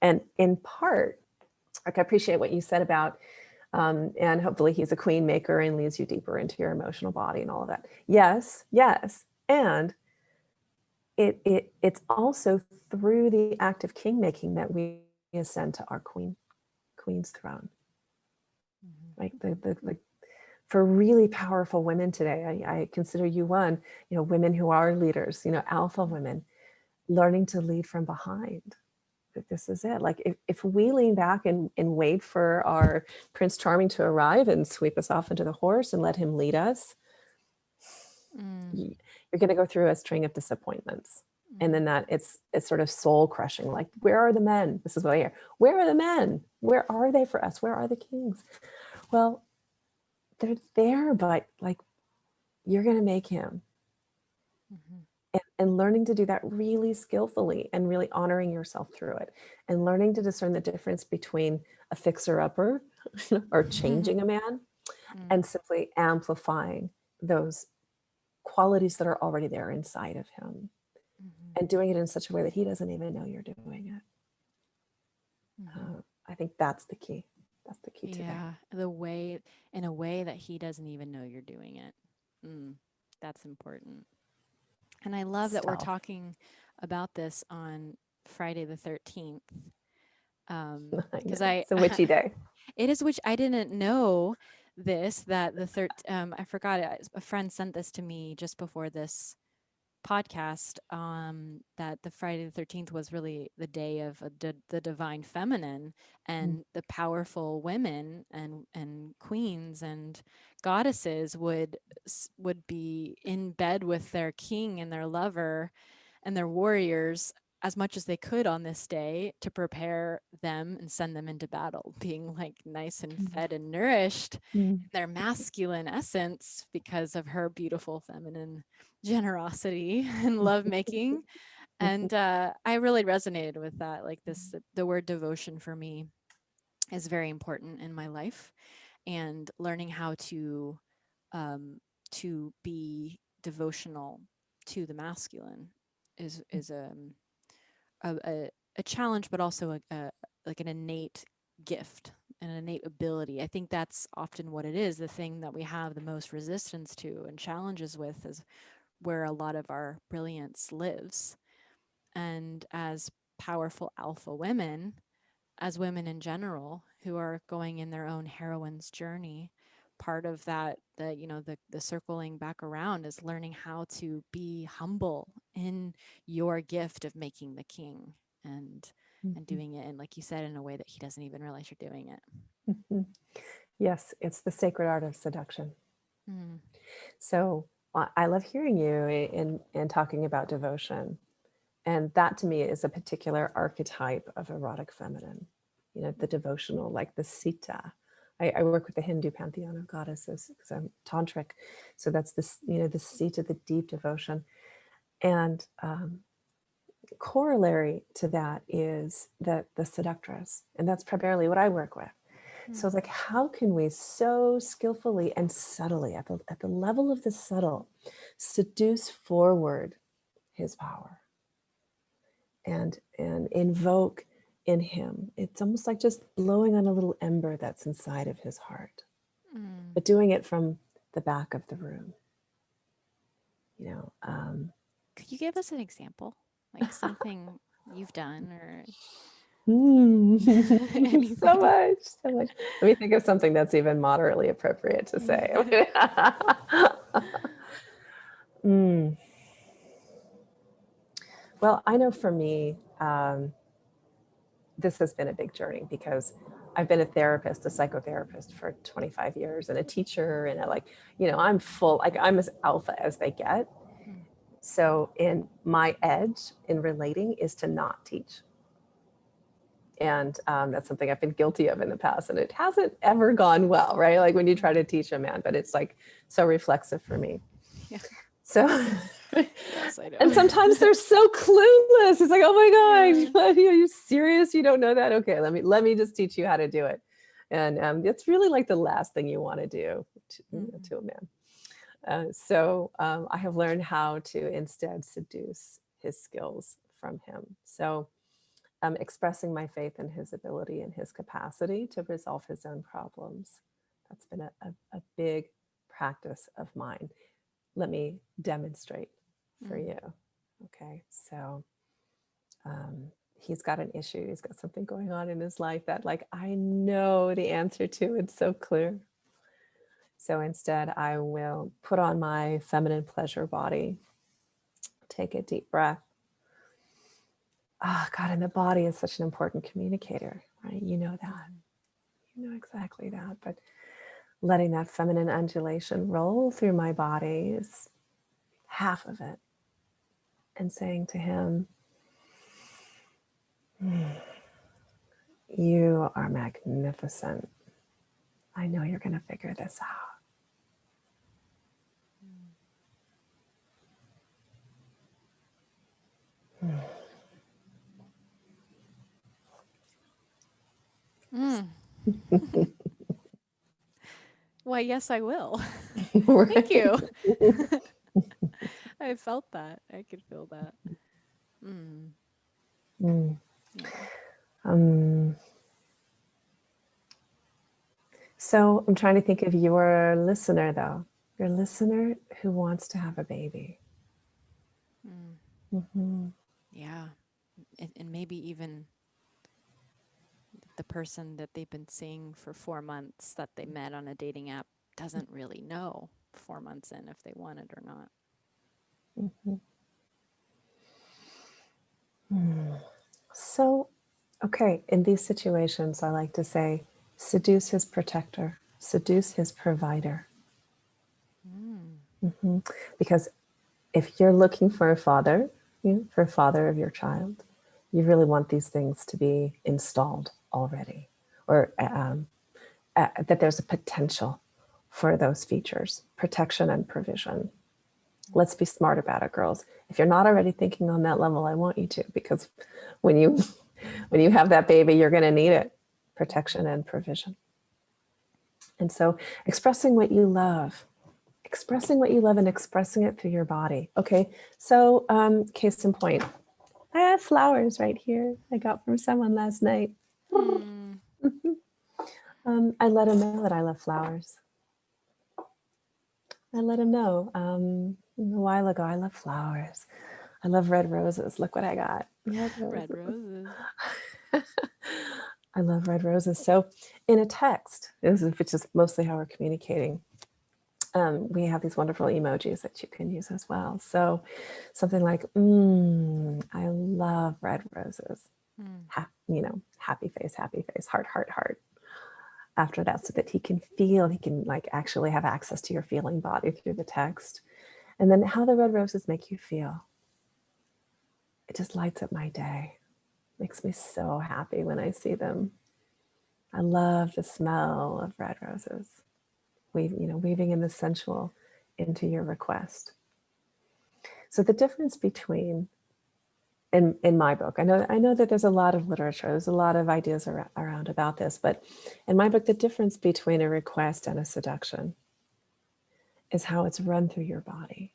And in part, like, I appreciate what you said about, and hopefully he's a queen maker and leads you deeper into your emotional body and all of that. Yes. And it's also through the act of king making that we ascend to our queen's throne. Mm-hmm. Like for really powerful women today, I consider you one, women who are leaders, alpha women, learning to lead from behind. this is it. Like if we lean back and wait for our Prince Charming to arrive and sweep us off into the horse and let him lead us, you're going to go through a string of disappointments. And then that it's sort of soul crushing. Like, where are the men? This is what I hear. Where are the men? Where are they for us? Where are the kings? Well, they're there, but like, you're going to make him. And learning to do that really skillfully and really honoring yourself through it, and learning to discern the difference between a fixer-upper or changing a man and simply amplifying those qualities that are already there inside of him, and doing it in such a way that he doesn't even know you're doing it. I think that's the key. That's the key today. Yeah, the way, in a way that he doesn't even know you're doing it. That's important. And I love that we're talking about this on Friday the 13th. Because it's a witchy day. It is, which I didn't know this, that I forgot it. A friend sent this to me just before this podcast, that the Friday the 13th was really the day of the divine feminine, and the powerful women and queens and goddesses would be in bed with their king and their lover and their warriors as much as they could on this day to prepare them and send them into battle, being like nice and fed and nourished in their masculine essence because of her beautiful feminine generosity and lovemaking. And I really resonated with that. Like the word devotion for me is very important in my life, and learning how to be devotional to the masculine is a challenge, but also like an innate gift, an innate ability. I think that's often what it is. The thing that we have the most resistance to and challenges with is where a lot of our brilliance lives. And as powerful alpha women, as women in general who are going in their own heroine's journey, part of that, the circling back around is learning how to be humble in your gift of making the king, and doing it, and like you said, in a way that he doesn't even realize you're doing it. Yes, it's the sacred art of seduction. So I love hearing you in talking about devotion. And that to me is a particular archetype of erotic feminine, the devotional, like the Sita. I work with the Hindu pantheon of goddesses because I'm tantric. So that's this, the Sita, the deep devotion. And corollary to that is the seductress. And that's primarily what I work with. So it's like, how can we so skillfully and subtly, at the level of the subtle, seduce forward his power and invoke in him? It's almost like just blowing on a little ember that's inside of his heart, but doing it from the back of the room. Could you give us an example, like something you've done or so much. Let me think of something that's even moderately appropriate to say. Well, I know for me, this has been a big journey because I've been a therapist, a psychotherapist for 25 years, and a teacher, and I'm full, like I'm as alpha as they get. So in my edge in relating is to not teach. And that's something I've been guilty of in the past, and it hasn't ever gone well, right? Like when you try to teach a man, but it's like so reflexive for me. Yeah. So, yes, I know. And sometimes they're so clueless. It's like, oh my God, are you serious? You don't know that? Okay, let me just teach you how to do it. And it's really like the last thing you want to do to a man. So I have learned how to instead seduce his skills from him. So expressing my faith in his ability and his capacity to resolve his own problems. That's been a big practice of mine. Let me demonstrate for you. Okay, so he's got an issue. He's got something going on in his life that, like, I know the answer to. It's so clear. So instead, I will put on my feminine pleasure body, take a deep breath, Ah, God, and the body is such an important communicator, right? You know that. Mhm. You know exactly that. But letting that feminine undulation roll through my body is half of it. And saying to him, you are magnificent. I know you're going to figure this out. Mm. Why, yes, I will. Thank Right. you. I felt that. I could feel that. Mm. Mm. Yeah. Um, so I'm trying to think of your listener, though. Your listener who wants to have a baby. Mm. Mm-hmm. Yeah. And maybe even the person that they've been seeing for 4 months that they met on a dating app doesn't really know 4 months in if they want it or not. Mm-hmm. Mm. So, okay, in these situations, I like to say, seduce his protector, seduce his provider. Mm. Mm-hmm. Because if you're looking for a father, for a father of your child, you really want these things to be installed already, or that there's a potential for those features, protection and provision. Let's be smart about it, girls. If you're not already thinking on that level, I want you to, because when you when you have that baby, you're going to need it, protection and provision. And so expressing what you love, and expressing it through your body. Okay, so case in point, I have flowers right here I got from someone last night. Mm. I let him know that I love flowers. I let him know a while ago, I love flowers. I love red roses. Look what I got. Red Red roses. roses. I love red roses. So in a text, which is mostly how we're communicating, we have these wonderful emojis that you can use as well. So something like, I love red roses. Mm. Happy face, heart, heart, heart. After that, so that he can like actually have access to your feeling body through the text. And then how the red roses make you feel. It just lights up my day. Makes me so happy when I see them. I love the smell of red roses. Weaving in the sensual into your request. So the difference between, in my book, I know that there's a lot of literature, there's a lot of ideas around about this, but in my book, the difference between a request and a seduction is how it's run through your body.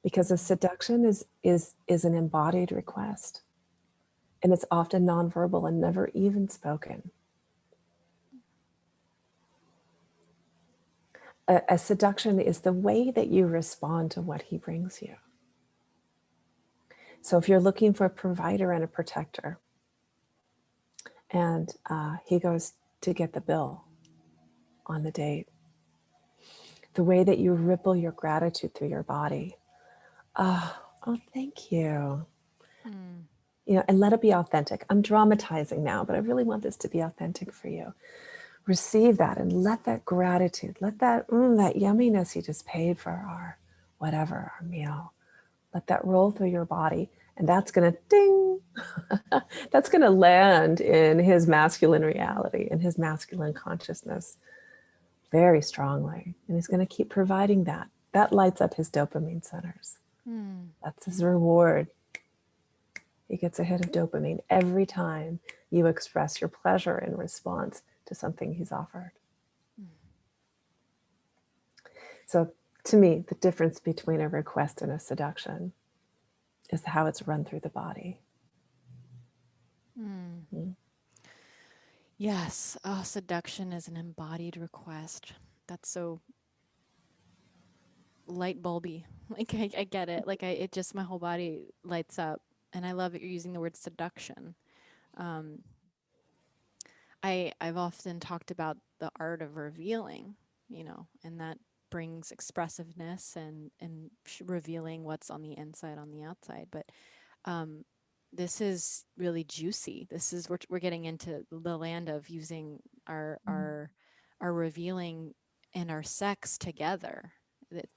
Because a seduction is an embodied request, and it's often nonverbal and never even spoken. A seduction is the way that you respond to what he brings you. So if you're looking for a provider and a protector, and he goes to get the bill on the date, the way that you ripple your gratitude through your body, oh, thank you. Mm. And let it be authentic. I'm dramatizing now, but I really want this to be authentic for you. Receive that and let that gratitude, let that that yumminess you just paid for our whatever, our meal, let that roll through your body, and that's gonna ding. That's gonna land in his masculine reality, in his masculine consciousness very strongly, and he's gonna keep providing that. That lights up his dopamine centers. Mm. That's his reward. He gets a hit of dopamine every time you express your pleasure in response to something he's offered. Mm. So, to me, the difference between a request and a seduction is how it's run through the body. Mm. Mm. Yes. Oh, seduction is an embodied request. That's so light bulby. Like I get it. Like it just my whole body lights up, and I love that you're using the word seduction. Um, I've often talked about the art of revealing, and that brings expressiveness and revealing what's on the inside on the outside. But um, this is really juicy. This is we're getting into the land of using our revealing and our sex together.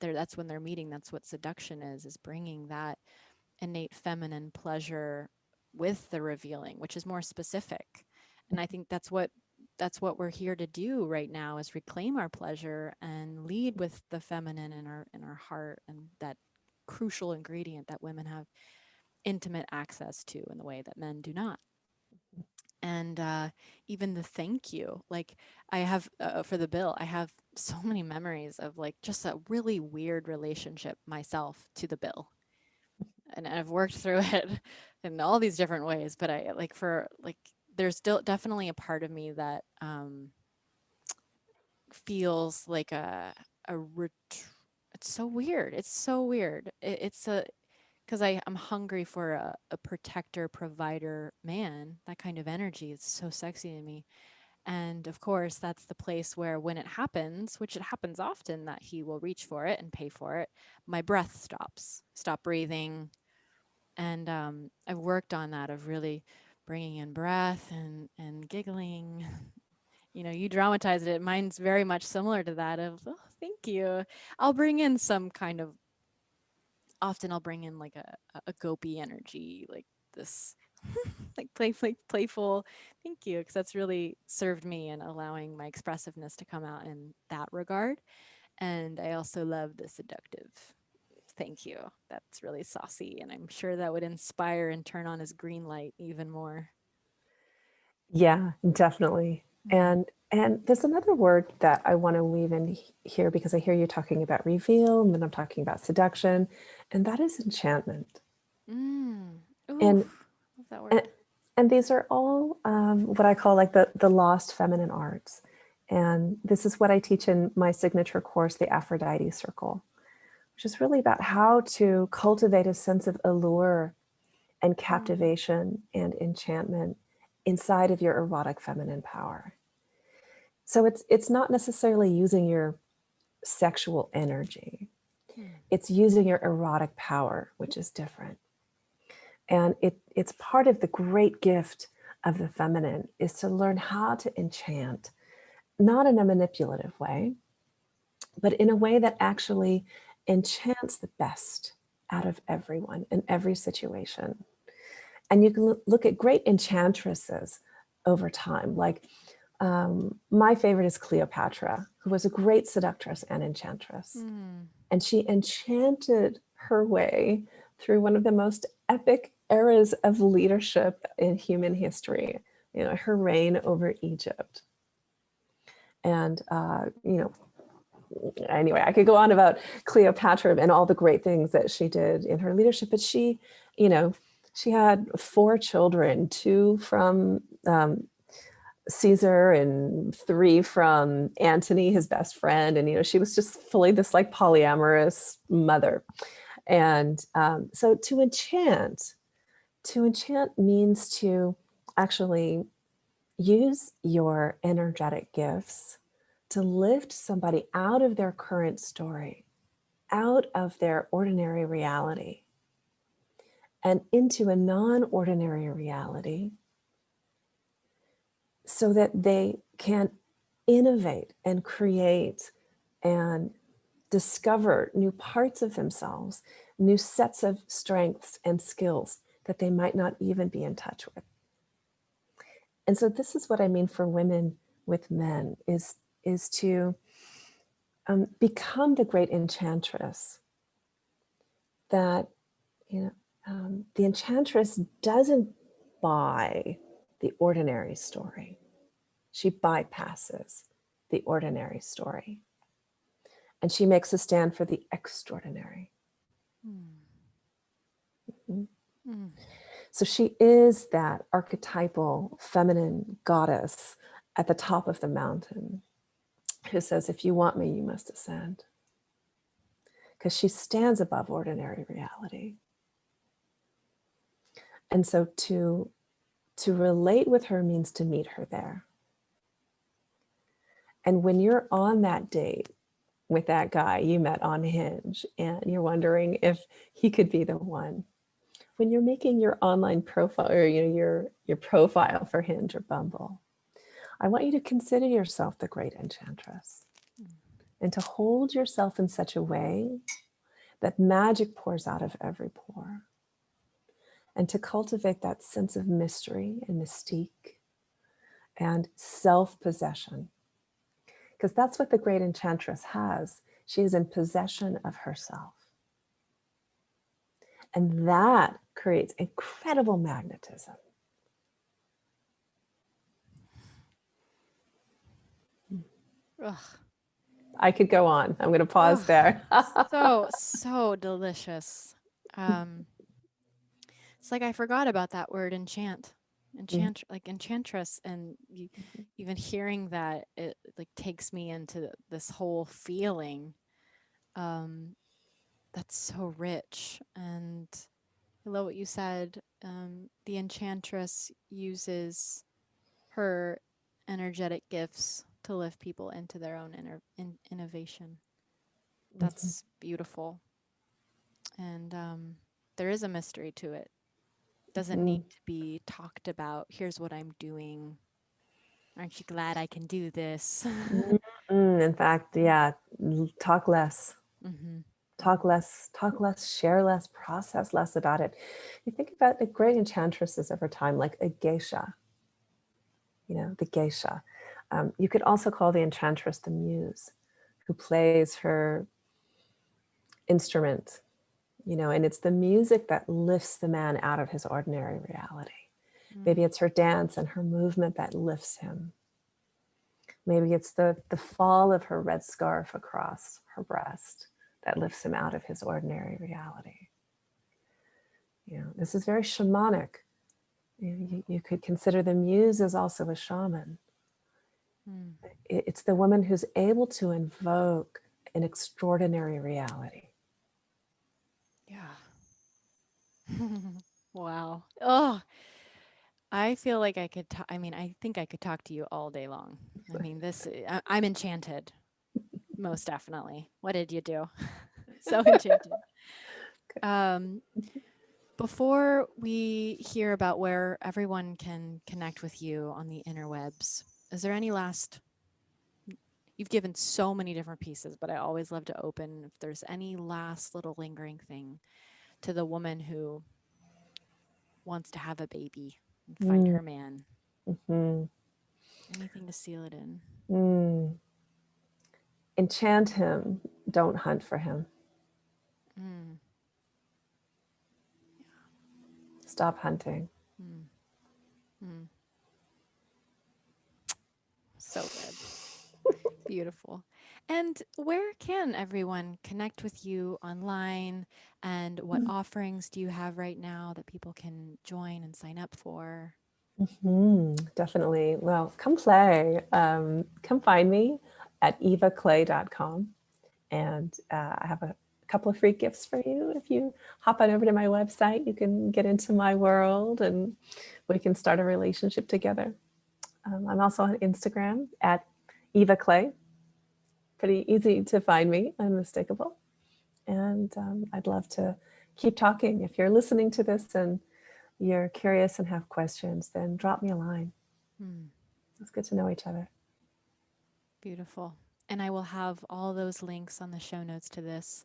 That's when they're meeting. That's what seduction is bringing that innate feminine pleasure with the revealing, which is more specific. And I think that's what we're here to do right now, is reclaim our pleasure and lead with the feminine in our heart, and that crucial ingredient that women have intimate access to in the way that men do not. And even the thank you, like I have for the bill, I have so many memories of like just a really weird relationship myself to the bill, and I've worked through it in all these different ways. But I like for like there's still definitely a part of me that feels like it's so weird. It's so weird. It's a because I'm hungry for a protector, provider man. That kind of energy is so sexy to me. And of course, that's the place where when it happens, which it happens often, that he will reach for it and pay for it, my breath stops, stop breathing. And I've worked on that, of really bringing in breath and giggling. You know, you dramatized it. Mine's very much similar to that of, oh, thank you. I'll bring in some kind of, often I'll bring in like a goopy energy, like this, like playful, thank you, because that's really served me in allowing my expressiveness to come out in that regard. And I also love the seductive thank you. That's really saucy, and I'm sure that would inspire and turn on his green light even more. Yeah, definitely. Mm. And there's another word that I want to weave in here, because I hear you talking about reveal and then I'm talking about seduction, and that is enchantment. Mm. Ooh, And love that and, word. and these are all what I call like the lost feminine arts. And this is what I teach in my signature course, the Aphrodite Circle, which is really about how to cultivate a sense of allure and Mm. captivation and enchantment inside of your erotic feminine power. So it's not necessarily using your sexual energy. Mm. It's using your erotic power, which is different. And it's part of the great gift of the feminine, is to learn how to enchant, not in a manipulative way, but in a way that actually enchants the best out of everyone in every situation. And you can look at great enchantresses over time. Like my favorite is Cleopatra, who was a great seductress and enchantress. Mm. And she enchanted her way through one of the most epic eras of leadership in human history, you know, her reign over Egypt. And, anyway, I could go on about Cleopatra and all the great things that she did in her leadership, but she, you know, she had 4 children, 2 from Caesar and 3 from Antony, his best friend. And, she was just fully this like polyamorous mother. And so to enchant means to actually use your energetic gifts to lift somebody out of their current story, out of their ordinary reality, and into a non ordinary reality, so that they can innovate and create and discover new parts of themselves, new sets of strengths and skills that they might not even be in touch with. And so this is what I mean for women with men, is to become the great enchantress. That the enchantress doesn't buy the ordinary story. She bypasses the ordinary story, and she makes a stand for the extraordinary. Mm. Mhm. Mm. So she is that archetypal feminine goddess at the top of the mountain, who says, if you want me, you must ascend. Because she stands above ordinary reality. And so to relate with her means to meet her there. And when you're on that date with that guy you met on Hinge and you're wondering if he could be the one, when you're making your online profile or your profile for Hinge or Bumble, I want you to consider yourself the great enchantress and to hold yourself in such a way that magic pours out of every pore, and to cultivate that sense of mystery and mystique and self-possession, because that's what the great enchantress has. She is in possession of herself. And that creates incredible magnetism. Ugh. I could go on. I'm going to pause Ugh. there. So delicious. It's like I forgot about that word like enchantress, and even hearing that, it like takes me into this whole feeling. That's so rich, and I love what you said. The enchantress uses her energetic gifts to lift people into their own innovation. That's beautiful, and there is a mystery to it. Doesn't need to be talked about. Here's what I'm doing. Aren't you glad I can do this? In fact, yeah, talk less. Mm-hmm. Talk less, share less, process less about it. You think about the great enchantresses over time, like a geisha, the geisha. You could also call the enchantress the muse, who plays her instrument, and it's the music that lifts the man out of his ordinary reality. Maybe it's her dance and her movement that lifts him. Maybe it's the fall of her red scarf across her breast that lifts him out of his ordinary reality. This is very shamanic. You could consider the muse as also a shaman. It's the woman who's able to invoke an extraordinary reality. Yeah. Wow. Oh, I feel like I could I think I could talk to you all day long. I mean, I'm enchanted. Most definitely. What did you do? So enchanted. Um, Before we hear about where everyone can connect with you on the interwebs, is there any last? You've given so many different pieces, but I always love to open if there's any last little lingering thing to the woman who wants to have a baby and find her man. Mm-hmm. Anything to seal it in. Enchant him, don't hunt for him. Mm. Stop hunting. Mm. Mm. So good. Beautiful. And where can everyone connect with you online? And what offerings do you have right now that people can join and sign up for? Definitely. Well, come play. Come find me at evaclay.com. And I have a couple of free gifts for you. If you hop on over to my website, you can get into my world and we can start a relationship together. I'm also on Instagram at Eva Clay. Pretty easy to find me, unmistakable. And I'd love to keep talking. If you're listening to this and you're curious and have questions, then drop me a line. It's good to know each other. Beautiful. And I will have all those links on the show notes to this.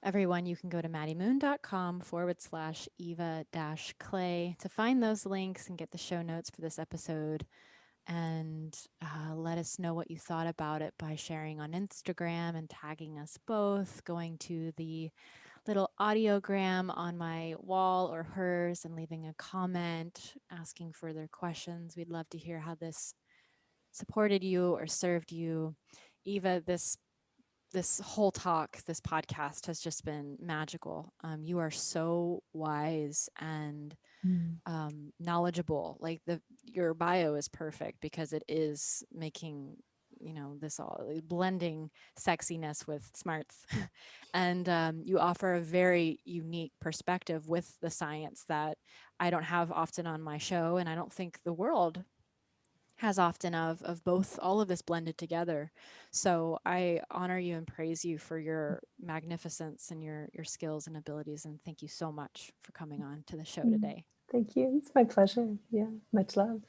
Everyone, you can go to maddiemoon.com/Eva-Clay to find those links and get the show notes for this episode. And let us know what you thought about it by sharing on Instagram and tagging us both, going to the little audiogram on my wall or hers and leaving a comment, asking further questions. We'd love to hear how this supported you or served you. Eva, this whole talk, this podcast has just been magical. You are so wise and knowledgeable. Like your bio is perfect because it is making this all blending sexiness with smarts, and you offer a very unique perspective with the science that I don't have often on my show, and I don't think the world has often of both, all of this blended together. So I honor you and praise you for your magnificence and your skills and abilities, and thank you so much for coming on to the show Mm. today. Thank you. It's my pleasure. Yeah, much love.